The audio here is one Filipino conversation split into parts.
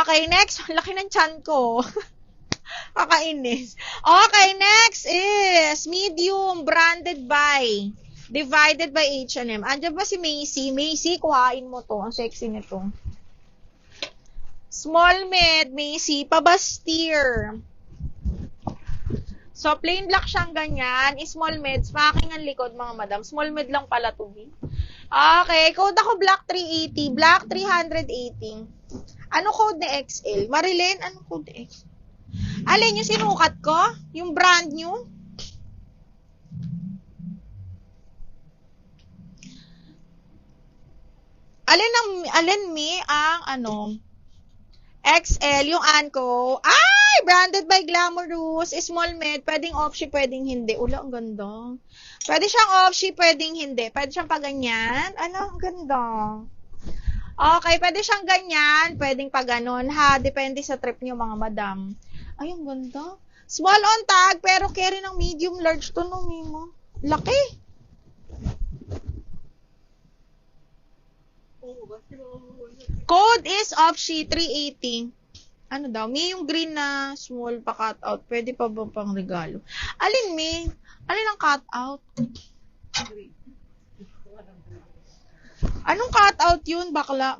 Okay, next. Laki ng tiyan ko. Kakainis. Okay, next is medium branded by divided by H&M. Andiyan ba si Macy? Macy, kuhain mo to. Ang sexy nito. Small mid, Macy, pabastir. So, plain black siyang ganyan. Small mids, packing ang likod, mga madam. Small mid lang pala to be. Okay, code ako black 380. Black 380. Ano code ni XL? Marilyn, ano code ni XL? Alin yung sinukat ko? Yung brand new? Alin mi ang ano? XL, yung Anko. Ay! Branded by Glamorous. Small mid. Pwedeng off-she, pwedeng hindi. Ula, ang ganda. Pwede siyang off-she, pwedeng hindi. Pwede siyang paganyan. Ano, ang ganda. Okay, pwede siyang ganyan. Pwedeng paganon, ha? Depende sa trip niyo, mga madam. Ay, ang ganda. Small on tag, pero carry ng medium large to, no, Mimo? Laki. Code is off-she 380. Ano daw? May yung green na small pa cut out. Pwede pa ba pang regalo? Alin, May? Alin ang cut out? Anong cut out yun, bakla?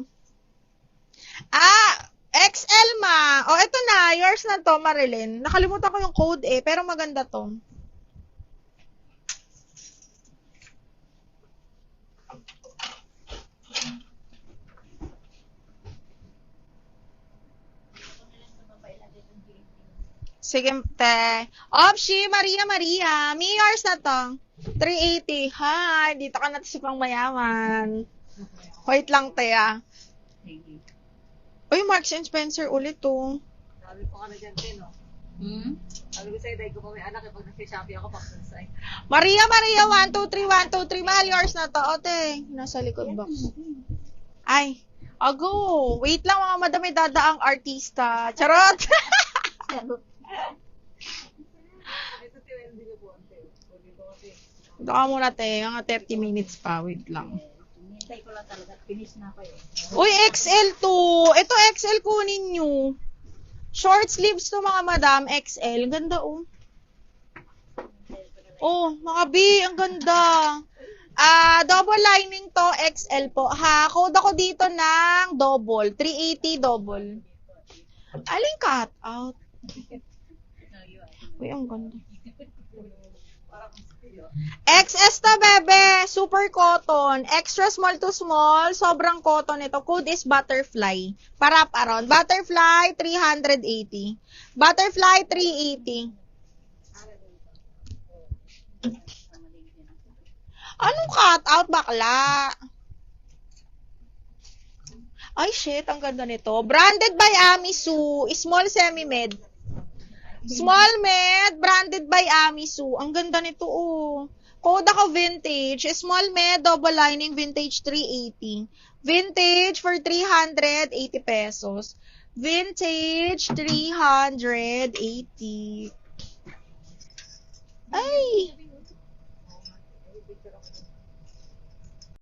XL ma. O, eto na. Yours na to, Marilyn. Nakalimutan ko yung code pero maganda to. Sige, te. Opshi, Maria. Me yours na to. 380. Hi, dito ka na sa pang mayaman. Wait lang, te, Uy, Marks and Spencer ulit to. Sabi ko ka na dyan, te, no? Sabi ko sa'yo, dahil ko pa may anak, pag nag-shopping ako, papansay. Maria, 123. Mahal yours na to. O, te, nasa likod box. Ay, ago. Wait lang, mga madam, may dadaang artista. Charot! Ito ka muna, te. Mga 30 minutes pa. Wait lang. Hintay ko lang talaga. Finish na kayo. Uy, XL to. Ito XL kunin nyo. Short sleeves to, mga madam. XL. Ganda, oh. Oh, mga B. Ang ganda. Double lining to. XL po. Ha, code ako dito ng double. 380 double. Aling cut out? Uy, ang ganda. XS to, bebe. Super cotton. Extra small to small. Sobrang cotton ito. Code is butterfly. Parap around. Butterfly, 380. Butterfly, 380. Anong cut out, bakla? Ay, shit. Ang ganda nito. Branded by Amisu. Small semi-med. Small med, branded by Amisu. Ang ganda nito, oh. Code ako vintage. Small med, double lining, vintage 380. Vintage for 380 pesos. Vintage 380. Ay!